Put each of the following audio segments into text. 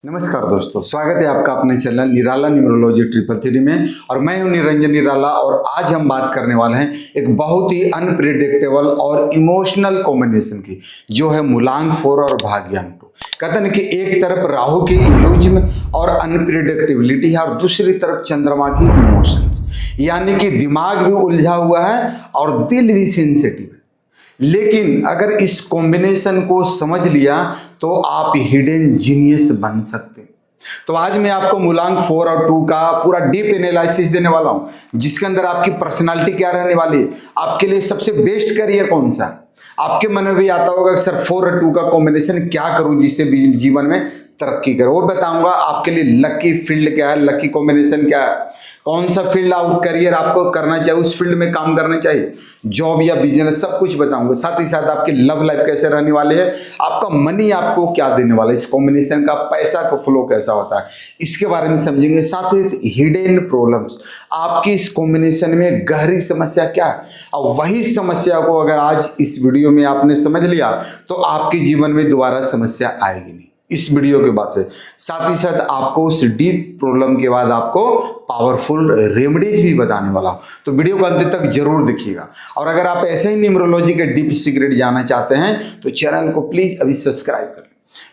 नमस्कार दोस्तों, स्वागत है आपका अपने चैनल निराला न्यूमरोलॉजी 333 में। और मैं हूं निरंजन निराला। और आज हम बात करने वाले हैं एक बहुत ही अनप्रिडिक्टेबल और इमोशनल कॉम्बिनेशन की, जो है मूलांक 4 और भाग्यांक 2। कहते हैं कि एक तरफ राहु की इल्यूजन और अनप्रिडिक्टेबिलिटी है और दूसरी तरफ चंद्रमा की इमोशंस, यानी कि दिमाग भी उलझा हुआ है और दिल भी सेंसिटिव है। लेकिन अगर इस कॉम्बिनेशन को समझ लिया तो आप हिडन जीनियस बन सकते हैं। तो आज मैं आपको मूलांक 4 और 2 का पूरा डीप एनालिसिस देने वाला हूं, जिसके अंदर आपकी पर्सनालिटी क्या रहने वाली है, आपके लिए सबसे बेस्ट करियर कौन सा है। आपके मन में भी आता होगा कि सर 4 और 2 का कॉम्बिनेशन क्या करूं जिससे जीवन में तरक्की करो। वो बताऊंगा आपके लिए लकी फील्ड क्या है, लकी कॉम्बिनेशन क्या है, कौन सा फील्ड और करियर आपको करना चाहिए, उस फील्ड में काम करना चाहिए, जॉब या बिजनेस, सब कुछ बताऊंगा। साथ ही साथ आपकी लव लाइफ कैसे रहने वाली है, आपका मनी आपको क्या देने वाला है, इस कॉम्बिनेशन का पैसा का फ्लो कैसा होता है, इसके बारे में समझेंगे। साथ ही हिडन प्रॉब्लम्स, आपकी इस कॉम्बिनेशन में गहरी समस्या क्या है, और वही समस्या को अगर आज इस वीडियो में आपने समझ लिया तो आपके जीवन में दोबारा समस्या आएगी नहीं इस वीडियो के बाद से। साथ ही साथ आपको उस डीप प्रॉब्लम के बाद आपको पावरफुल रेमेडीज भी बताने वाला हूं, तो वीडियो को अंत तक जरूर देखिएगा। और अगर आप ऐसे ही न्यूमरोलॉजी के डीप सीक्रेट जानना चाहते हैं तो चैनल को प्लीज अभी सब्सक्राइब करें,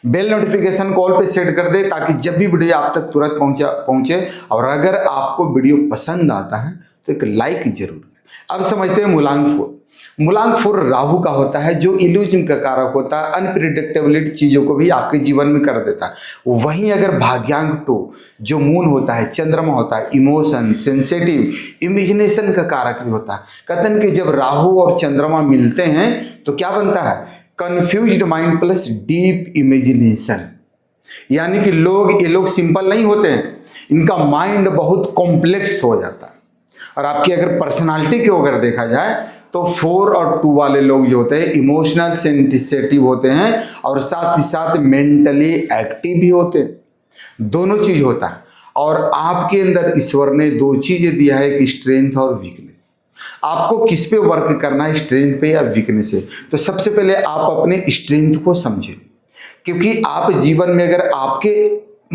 बेल नोटिफिकेशन कॉल पे सेट कर दे, ताकि जब भी वीडियो आप तक तुरंत पहुंचे। और अगर आपको वीडियो पसंद आता है तो एक लाइक जरूर करें। अब समझते हैं मूलांक 4। मूलांक 4 राहु का होता है, जो इल्यूजन का कारक होता है, अनप्रिडिक्टेबिलिटी चीजों को भी आपके जीवन में कर देता है। वहीं अगर भाग्यांक 2 जो मून होता है, चंद्रमा होता है, इमोशन, सेंसिटिव, इमेजिनेशन का कारक भी होता है। कहते हैं कि जब राहु और चंद्रमा मिलते हैं तो क्या बनता है, confused mind plus deep imagination. यानी कि ये लोग सिंपल नहीं होते हैं, इनका माइंड बहुत कॉम्प्लेक्स हो जाता है। और आपकी अगर पर्सनालिटी को अगर देखा जाए तो 4 और 2 वाले लोग जो होते हैं इमोशनल सेंसिटिव होते हैं, और साथ ही साथ मेंटली एक्टिव भी होते हैं। दोनों चीज होता है। और आपके अंदर ईश्वर ने 2 चीजें दिया है, कि स्ट्रेंथ और वीकनेस। आपको किस पे वर्क करना है, स्ट्रेंथ पे या वीकनेस है। तो सबसे पहले आप अपने स्ट्रेंथ को समझें, क्योंकि आप जीवन में अगर आपके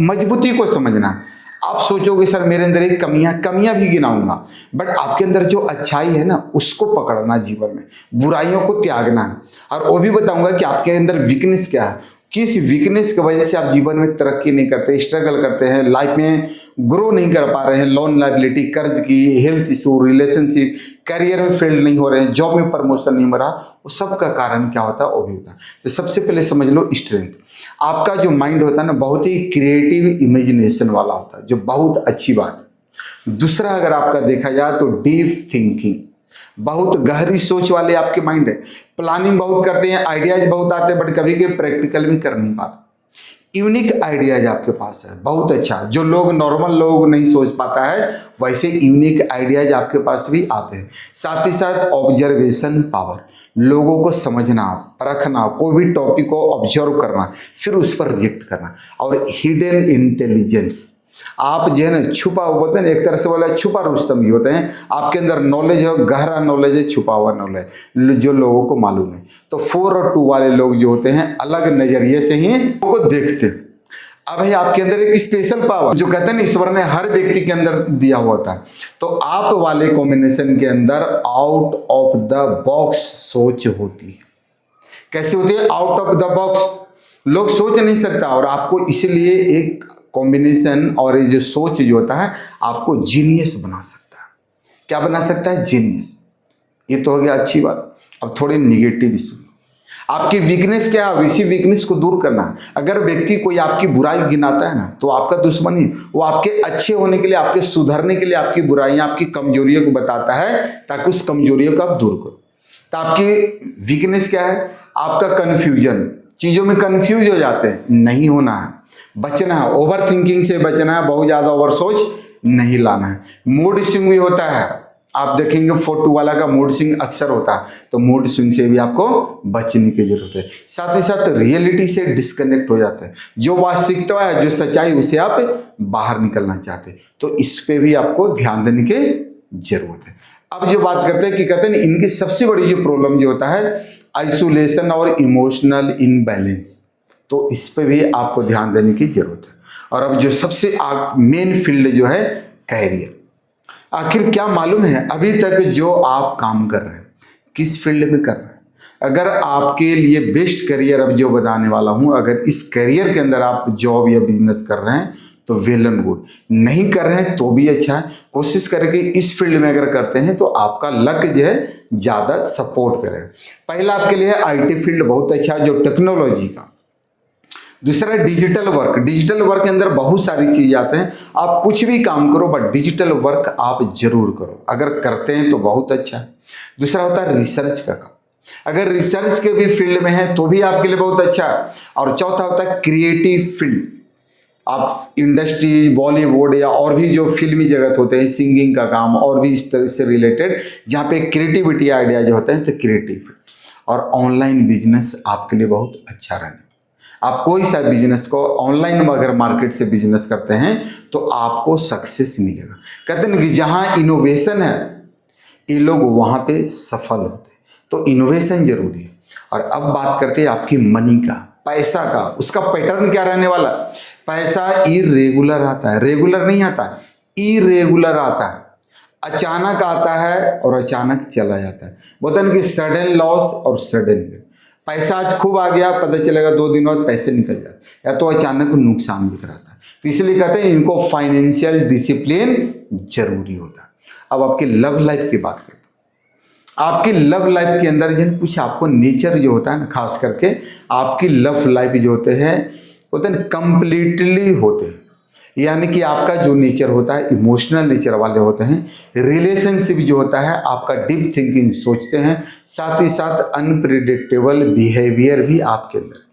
मजबूती को समझना, आप सोचोगे सर मेरे अंदर एक कमियां भी गिनाऊंगा, बट आपके अंदर जो अच्छाई है ना उसको पकड़ना, जीवन में बुराइयों को त्यागना है। और वो भी बताऊंगा कि आपके अंदर वीकनेस क्या है, किस वीकनेस की वजह से आप जीवन में तरक्की नहीं करते, स्ट्रगल करते हैं, लाइफ में ग्रो नहीं कर पा रहे हैं, लोन लायबिलिटी, कर्ज की, हेल्थ इशू, रिलेशनशिप, करियर में फेल नहीं हो रहे हैं, जॉब में प्रमोशन नहीं हो रहा, वो सब का कारण क्या होता है, वो भी होता है। तो सबसे पहले समझ लो स्ट्रेंथ। आपका जो माइंड होता है ना, बहुत ही क्रिएटिव इमेजिनेशन वाला होता है, जो बहुत अच्छी बात है। दूसरा अगर आपका देखा जाए तो डीप थिंकिंग, बहुत गहरी सोच वाले आपके माइंड है। प्लानिंग बहुत करते हैं, आइडियाज बहुत आते हैं, बट कभी कभी प्रैक्टिकल भी कर नहीं पाते। यूनिक आइडियाज आपके पास है, बहुत अच्छा, जो लोग नॉर्मल लोग नहीं सोच पाता है, वैसे यूनिक आइडियाज आपके पास भी आते हैं। साथ ही साथ ऑब्जर्वेशन पावर, लोगों को समझना, परखना, कोई भी टॉपिक को ऑब्जर्व करना, फिर उस पर रिएक्ट करना। और हिडन इंटेलिजेंस, आप जो है ना छुपा हुआ, बोलते हैं एक तरह से बोला छुपा रुस्तम भी होते हैं। आपके अंदर नॉलेज है, गहरा नॉलेज है, छुपा हुआ नॉलेज जो लोगों को मालूम है। तो 4 और 2 वाले लोग जो होते हैं अलग नजरिए से ही को देखते हैं। अब है आपके अंदर एक स्पेशल पावर, जो कहते हैं ना ईश्वर ने हर व्यक्ति के अंदर दिया हुआ होता है। तो आप वाले कॉम्बिनेशन के अंदर आउट ऑफ द बॉक्स सोच होती है। कैसे होती है, आउट ऑफ द बॉक्स, लोग सोच नहीं सकता, और आपको इसलिए एक कॉम्बिनेशन और ये जो सोच जो होता है आपको जीनियस बना सकता है। क्या बना सकता है, जीनियस। ये तो हो गया अच्छी बात। अब थोड़ी निगेटिव सुनो, आपकी वीकनेस क्या है, इसी वीकनेस को दूर करना है। अगर व्यक्ति कोई आपकी बुराई गिनाता है ना, तो आपका दुश्मन ही, वो आपके अच्छे होने के लिए, आपके सुधरने के लिए आपकी बुराइयां, आपकी कमजोरियों को बताता है, ताकि उस कमजोरियों को आप दूर करो। तो आपकी वीकनेस क्या है, आपका कंफ्यूजन, चीजों में कंफ्यूज हो जाते हैं, नहीं होना है, बचना है, ओवर थिंकिंग से बचना है, बहुत ज्यादा ओवर सोच नहीं लाना है। मूड स्विंग भी होता है, आप देखेंगे 4-2 वाला का मूड स्विंग अक्सर होता है, तो मूड स्विंग से भी आपको बचने की जरूरत है। साथ ही साथ रियलिटी से डिस्कनेक्ट हो जाते हैं, जो वास्तविकता है, जो सच्चाई, उसे आप बाहर निकलना चाहते हैं, तो इस पे भी आपको ध्यान देने की जरूरत है। अब जो बात करते हैं कि कहते हैं इनकी सबसे बड़ी जो प्रॉब्लम जो होता है आइसोलेशन और इमोशनल इनबैलेंस, तो इस पे भी आपको ध्यान देने की जरूरत है। और अब जो सबसे मेन फील्ड जो है कैरियर। आखिर क्या मालूम है अभी तक जो आप काम कर रहे हैं किस फील्ड में कर रहे हैं? अगर आपके लिए बेस्ट करियर अब जो बताने वाला हूं, अगर इस करियर के अंदर आप जॉब या बिजनेस कर रहे हैं तो वेल एंड गुड, नहीं कर रहे हैं तो भी अच्छा है। कोशिश करें कि इस फील्ड में अगर करते हैं तो आपका लक जो है ज़्यादा सपोर्ट करेगा। पहला आपके लिए आईटी फील्ड बहुत अच्छा है, जो टेक्नोलॉजी का। दूसरा डिजिटल वर्क। डिजिटल वर्क के अंदर बहुत सारी चीज़ आते हैं, आप कुछ भी काम करो बट डिजिटल वर्क आप जरूर करो, अगर करते हैं तो बहुत अच्छा है। दूसरा होता है रिसर्च का काम, अगर रिसर्च के भी फील्ड में है तो भी आपके लिए बहुत अच्छा है। और चौथा होता है क्रिएटिव फील्ड, आप इंडस्ट्री बॉलीवुड या और भी जो फिल्मी जगत होते हैं, सिंगिंग का काम और भी इस तरह से रिलेटेड, जहाँ पे क्रिएटिविटी आइडिया जो होते हैं तो क्रिएटिव। और ऑनलाइन बिजनेस आपके लिए बहुत अच्छा रहने, आप कोई सा बिजनेस को ऑनलाइन अगर मार्केट से बिजनेस करते हैं तो आपको सक्सेस मिलेगा। कहते हैं कि जहाँ इनोवेशन है ये लोग वहाँ पे सफल होते हैं, तो इनोवेशन जरूरी है। और अब बात करते हैं आपकी मनी का, पैसा का। उसका पैटर्न क्या रहने वाला? पैसा इरेगुलर आता है, रेगुलर नहीं आता है, इरेगुलर आता है, अचानक आता है और अचानक चला जाता है। बोलते हैं कि सडन लॉस और सडन गेन। पैसा आज खूब आ गया, पता चलेगा 2 दिन बाद पैसे निकल जाते, या तो अचानक नुकसान भी कराता है। तो इसलिए कहते हैं इनको फाइनेंशियल डिसिप्लिन जरूरी होता है। अब आपकी लव लाइफ की बात करते हैं। आपकी लव लाइफ के अंदर जो कुछ आपको नेचर जो होता है ना, खास करके आपकी लव लाइफ जो होते हैं कंप्लीटली होते हैं, यानी कि आपका जो नेचर होता है इमोशनल नेचर वाले होते हैं। रिलेशनशिप जो होता है आपका डीप थिंकिंग सोचते हैं, साथ ही साथ अनप्रिडिक्टेबल बिहेवियर भी आपके अंदर।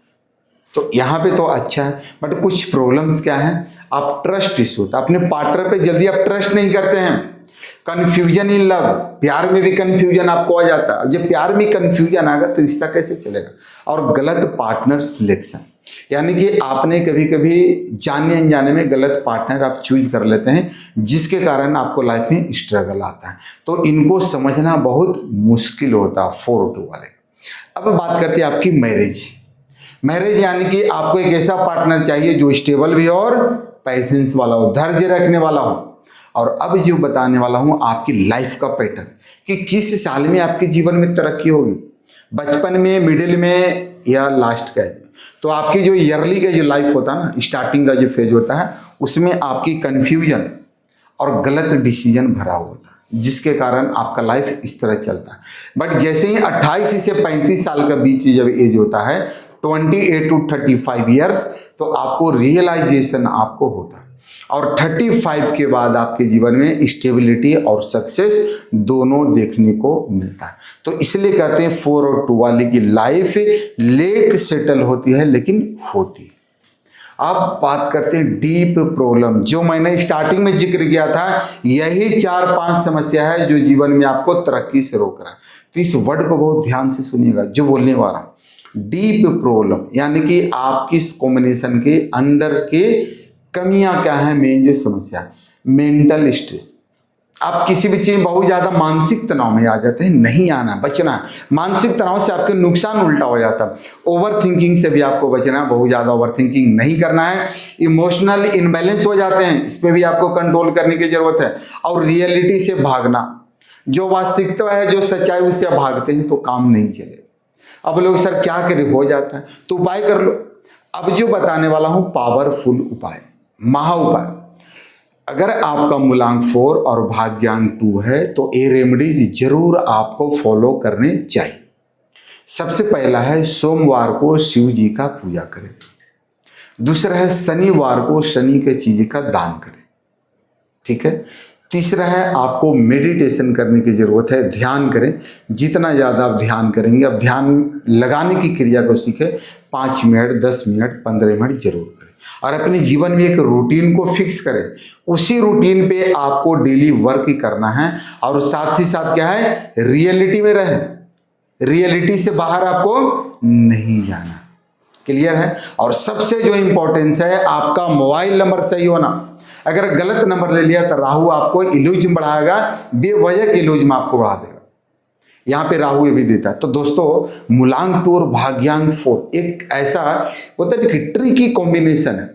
तो यहाँ पे तो अच्छा है, बट कुछ प्रॉब्लम्स क्या है? आप ट्रस्ट इशू होता है, अपने पार्टनर पे जल्दी आप ट्रस्ट नहीं करते हैं। कंफ्यूजन इन लव, प्यार में भी कंफ्यूजन आपको आ जाता है। जब प्यार में कंफ्यूजन आएगा तो रिश्ता कैसे चलेगा? और गलत पार्टनर सिलेक्शन, यानी कि आपने कभी कभी जाने अनजाने में गलत पार्टनर आप चूज कर लेते हैं, जिसके कारण आपको लाइफ में स्ट्रगल आता है। तो इनको समझना बहुत मुश्किल होता है 4-2 वाले। अब बात करते हैं आपकी मैरिज। मैरिज यानी कि आपको एक ऐसा पार्टनर चाहिए जो स्टेबल भी और पेशेंस वाला हो, धैर्य रखने वाला हो। और अब जो बताने वाला हूं आपकी लाइफ का पैटर्न, कि किस साल में आपके जीवन में तरक्की होगी, बचपन में, मिडिल में या लास्ट का एज। तो आपकी जो ईयरली का जो लाइफ होता है ना, स्टार्टिंग का जो फेज होता है, उसमें आपकी कंफ्यूजन और गलत डिसीजन भरा हुआ होता है, जिसके कारण आपका लाइफ इस तरह चलता है। बट जैसे ही 28 से 35 साल का बीच जब एज होता है, 28 to 35 ईयर्स, तो आपको रियलाइजेशन आपको होता है। और 35 के बाद आपके जीवन में स्टेबिलिटी और सक्सेस दोनों देखने को मिलता है। तो इसलिए कहते हैं 4 और 2 वाले की लाइफ लेट सेटल होती है, लेकिन होती है। अब बात करते हैं डीप प्रॉब्लम, जो मैंने स्टार्टिंग में जिक्र किया था। यही 4-5 समस्या है जो जीवन में आपको तरक्की से रोक रहा है। तो इस वर्ड को बहुत ध्यान से सुनिएगा जो बोलने वाला हूं। डीप प्रॉब्लम यानी कि आपकी कॉम्बिनेशन के अंदर के कमियां क्या है? मेन जो समस्या, मेंटल स्ट्रेस। आप किसी भी चीज बहुत ज्यादा मानसिक तनाव में आ जाते हैं, नहीं आना, बचना है। मानसिक तनाव से आपके नुकसान उल्टा हो जाता है। ओवर थिंकिंग से भी आपको बचना है, बहुत ज्यादा ओवर थिंकिंग नहीं करना है। इमोशनल इनबैलेंस हो जाते हैं, इस पर भी आपको कंट्रोल करने की जरूरत है। और रियलिटी से भागना, जो वास्तविकता है, जो सच्चाई, उससे भागते हैं तो काम नहीं चलेगा। अब लोग सर क्या करें, हो जाता है तो उपाय कर लो। अब जो बताने वाला हूं पावरफुल उपाय, महा उपाय। अगर आपका मूलांक 4 और भाग्यांक 2 है तो ये रेमेडीज जरूर आपको फॉलो करने चाहिए। सबसे पहला है सोमवार को शिव जी का पूजा करें। दूसरा है शनिवार को शनि के चीज का दान करें, ठीक है। तीसरा है आपको मेडिटेशन करने की जरूरत है, ध्यान करें। जितना ज़्यादा आप ध्यान करेंगे, अब ध्यान लगाने की क्रिया को सीखें। 5 मिनट, 10 मिनट, 15 मिनट जरूर करें। और अपने जीवन में एक रूटीन को फिक्स करें, उसी रूटीन पे आपको डेली वर्क करना है। और साथ ही साथ क्या है, रियलिटी में रहें, रियलिटी से बाहर आपको नहीं जाना। क्लियर है। और सबसे जो इंपॉर्टेंस है, आपका मोबाइल नंबर सही होना। अगर गलत नंबर ले लिया तो राहु आपको इल्यूजन बढ़ाएगा, बेवजह के इल्यूजन आपको बढ़ा देगा। यहाँ पे राहु ये भी देता है। तो दोस्तों मूलांक 2 और भाग्यांक 4 एक ऐसा होता है कि ट्रिकी कॉम्बिनेशन है।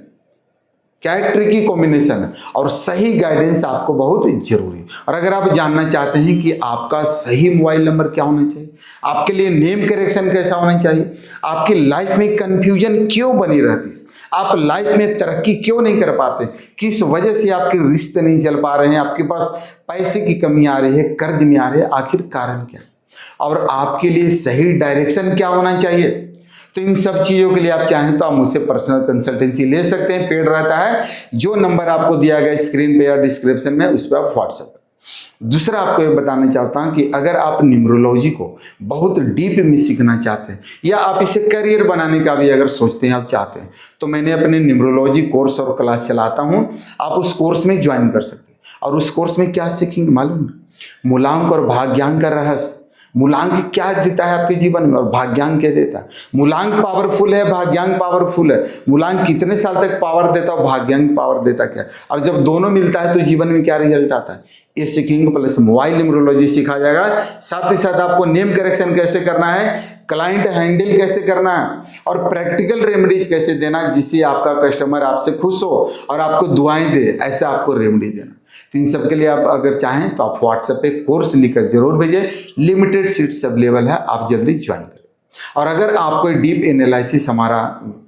क्या है, ट्रिकी कॉम्बिनेशन है और सही गाइडेंस आपको बहुत जरूरी है। और अगर आप जानना चाहते हैं कि आपका सही मोबाइल नंबर क्या होना चाहिए, आपके लिए नेम करेक्शन कैसा होना चाहिए, आपकी लाइफ में कंफ्यूजन क्यों बनी रहती है, आप लाइफ में तरक्की क्यों नहीं कर पाते, किस वजह से आपके रिश्ते नहीं चल पा रहे हैं, आपके पास पैसे की कमी आ रही है, कर्ज नहीं आ रहे, आखिर कारण क्या है, और आपके लिए सही डायरेक्शन क्या होना चाहिए। तो इन सब चीज़ों के लिए आप चाहें तो आप मुझसे पर्सनल कंसल्टेंसी ले सकते हैं, पेड रहता है। जो नंबर आपको दिया गया स्क्रीन पे या डिस्क्रिप्शन में, उस पर आप व्हाट्सएप। दूसरा आपको ये बताना चाहता हूं कि अगर आप न्यूमरोलॉजी को बहुत डीप में सीखना चाहते हैं या आप इसे करियर बनाने का भी अगर सोचते हैं, आप चाहते हैं, तो मैंने अपने न्यूमरोलॉजी कोर्स और क्लास चलाता हूं, आप उस कोर्स में ज्वाइन कर सकते हैं। और उस कोर्स में क्या सीखेंगे मालूम है? मूलांक और भाग्यांक का रहस्य। मूलांक क्या देता है आपके जीवन में और भाग्यांक क्या देता है। मूलांक पावरफुल है, भाग्यांक पावरफुल है। मूलांक कितने साल तक पावर देता है, भाग्यांक पावर देता क्या है, और जब दोनों मिलता है तो जीवन में क्या रिजल्ट आता है, ये सीखेंगे। प्लस मोबाइल न्यूमरोलॉजी सिखा जाएगा, साथ ही साथ आपको नेम करेक्शन कैसे करना है, क्लाइंट हैंडल कैसे करना है और प्रैक्टिकल रेमेडीज कैसे देना जिससे आपका कस्टमर आपसे खुश हो और आपको दुआएं दे, ऐसा आपको रेमेडी देना। तो इन सब के लिए आप अगर चाहें तो आप व्हाट्सएप पे कोर्स लिखकर जरूर भेजें, लिमिटेड सीट्स अवेलेबल है, आप जल्दी ज्वाइन करें। और अगर आपको डीप एनालिसिस हमारा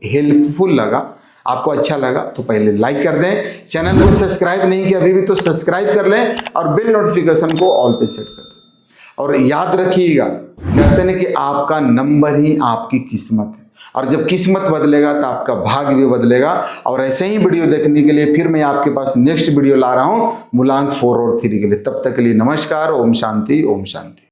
हेल्पफुल लगा, आपको अच्छा लगा, तो पहले लाइक कर दें, चैनल को सब्सक्राइब नहीं किया अभी भी तो सब्सक्राइब कर लें और बेल नोटिफिकेशन को ऑल पे सेट कर दें। और याद रखिएगा, कहते हैं कि आपका नंबर ही आपकी किस्मत है, और जब किस्मत बदलेगा तो आपका भाग्य भी बदलेगा। और ऐसे ही वीडियो देखने के लिए फिर मैं आपके पास नेक्स्ट वीडियो ला रहा हूं मूलांक 4 और 3 के लिए। तब तक के लिए नमस्कार, ओम शांति, ओम शांति।